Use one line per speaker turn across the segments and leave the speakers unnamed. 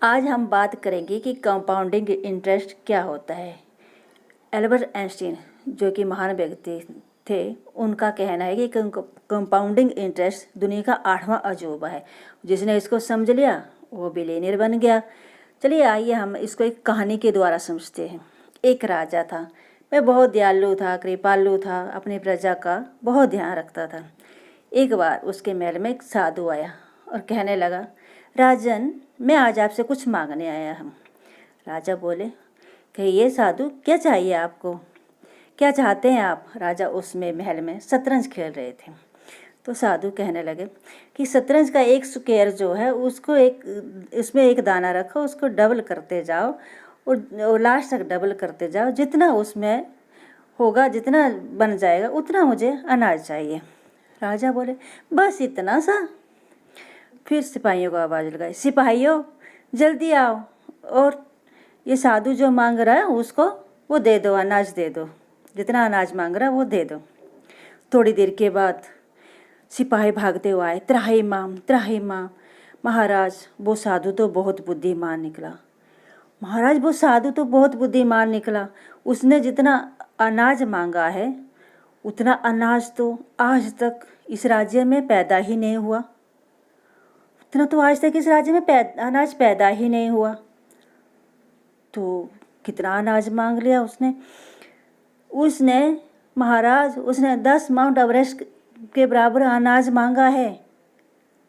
आज हम बात करेंगे कि कंपाउंडिंग इंटरेस्ट क्या होता है। एल्बर्ट आइंस्टीन, जो कि महान व्यक्ति थे, उनका कहना है कि कंपाउंडिंग इंटरेस्ट दुनिया का 8वां अजूबा है। जिसने इसको समझ लिया वो बिलियनियर बन गया। चलिए आइए हम इसको एक कहानी के द्वारा समझते हैं। एक राजा था, वह बहुत दयालु था, कृपालु था, अपनी प्रजा का बहुत ध्यान रखता था। एक बार उसके महल में एक साधु आया और कहने लगा, राजन, मैं आज आपसे कुछ मांगने आया हूँ। राजा बोले, कहिए साधु, क्या चाहिए आपको, क्या चाहते हैं आप? राजा उसमें महल में शतरंज खेल रहे थे। तो साधु कहने लगे कि शतरंज का एक स्क्वायर जो है उसको इसमें एक दाना रखो, उसको डबल करते जाओ और लास्ट तक डबल करते जाओ। जितना उसमें होगा, जितना बन जाएगा, उतना मुझे अनाज चाहिए। राजा बोले, बस इतना सा? फिर सिपाहियों को आवाज़ लगाई, सिपाहियों जल्दी आओ और ये साधु जो मांग रहा है उसको वो दे दो, अनाज दे दो, जितना अनाज मांग रहा है वो दे दो। थोड़ी देर के बाद सिपाही भागते हुए आए, त्राहिमाम त्राहिमाम। महाराज, वो साधु तो बहुत बुद्धिमान निकला। महाराज, वो साधु तो बहुत बुद्धिमान निकला। उसने जितना अनाज मांगा है उतना अनाज तो आज तक इस राज्य में पैदा ही नहीं हुआ। उतना तो आज तक इस राज्य में अनाज पैदा ही नहीं हुआ। तो कितना अनाज मांग लिया उसने महाराज, उसने 10 माउंट एवरेस्ट के बराबर अनाज मांगा है।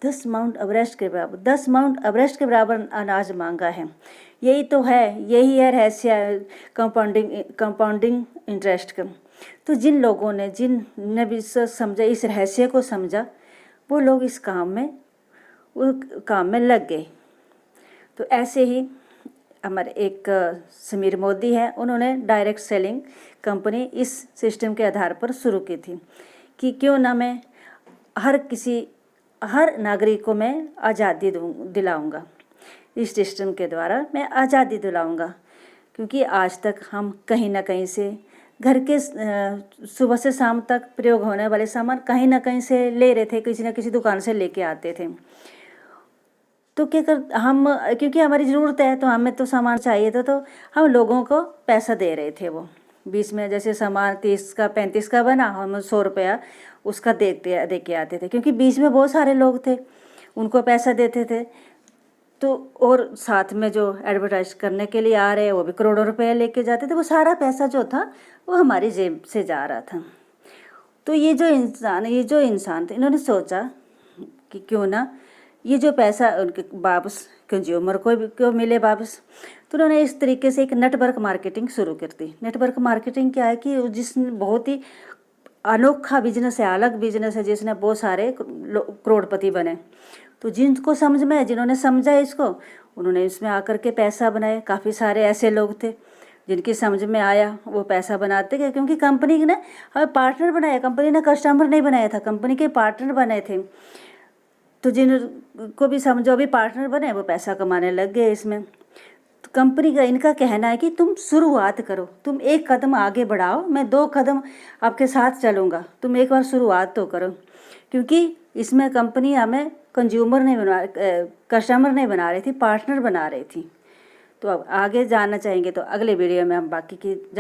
10 माउंट एवरेस्ट के बराबर, 10 माउंट एवरेस्ट के बराबर अनाज मांगा है। यही है रहस्य कंपाउंडिंग इंटरेस्ट का। तो जिनने भी समझा, इस रहस्य को समझा, वो लोग इस काम में लग गए। तो ऐसे ही हमारे एक समीर मोदी है, उन्होंने डायरेक्ट सेलिंग कंपनी इस सिस्टम के आधार पर शुरू की थी कि क्यों ना मैं हर नागरिक को मैं आज़ादी दिलाऊंगा। इस सिस्टम के द्वारा मैं आज़ादी दिलाऊंगा, क्योंकि आज तक हम कहीं ना कहीं से घर के सुबह से शाम तक प्रयोग होने वाले सामान कहीं ना कहीं से ले रहे थे, किसी न किसी दुकान से लेके आते थे। तो क्योंकि हमारी ज़रूरत है तो हमें तो सामान चाहिए था, तो हम लोगों को पैसा दे रहे थे। वो बीच में जैसे सामान 30 का 35 का बना, हम 100 रुपया उसका दे के आते थे, क्योंकि बीच में बहुत सारे लोग थे, उनको पैसा देते थे। तो और साथ में जो एडवर्टाइज करने के लिए आ रहे हैं वो भी करोड़ों रुपए लेके जाते थे। वो सारा पैसा जो था वो हमारी जेब से जा रहा था। तो ये जो इंसान थे, इन्होंने सोचा कि क्यों ना ये जो पैसा उनके वापस कंज्यूमर को मिले वापस। तो उन्होंने इस तरीके से एक नेटवर्क मार्केटिंग शुरू कर दी। नेटवर्क मार्केटिंग क्या है कि जिसने बहुत ही अनोखा बिजनेस है, अलग बिजनेस है, जिसने बहुत सारे करोड़पति बने। तो जिन्होंने समझा इसको, उन्होंने इसमें आकर के पैसा बनाए। काफ़ी सारे ऐसे लोग थे जिनकी समझ में आया, वो पैसा बनाते गए, क्योंकि कंपनी ने हमें पार्टनर बनाया। कंपनी ने कस्टमर नहीं बनाया था, कंपनी के पार्टनर बने थे। तो जिनको भी समझो भी पार्टनर बने, वो पैसा कमाने लग गए इसमें। तो कंपनी का इनका कहना है कि तुम शुरुआत करो, तुम एक कदम आगे बढ़ाओ, मैं 2 कदम आपके साथ चलूँगा, तुम एक बार शुरुआत तो करो। क्योंकि इसमें कंपनी हमें कस्टमर नहीं बना रही थी, पार्टनर बना रही थी। तो अब आगे जानना चाहेंगे तो अगले वीडियो में हम बाकी की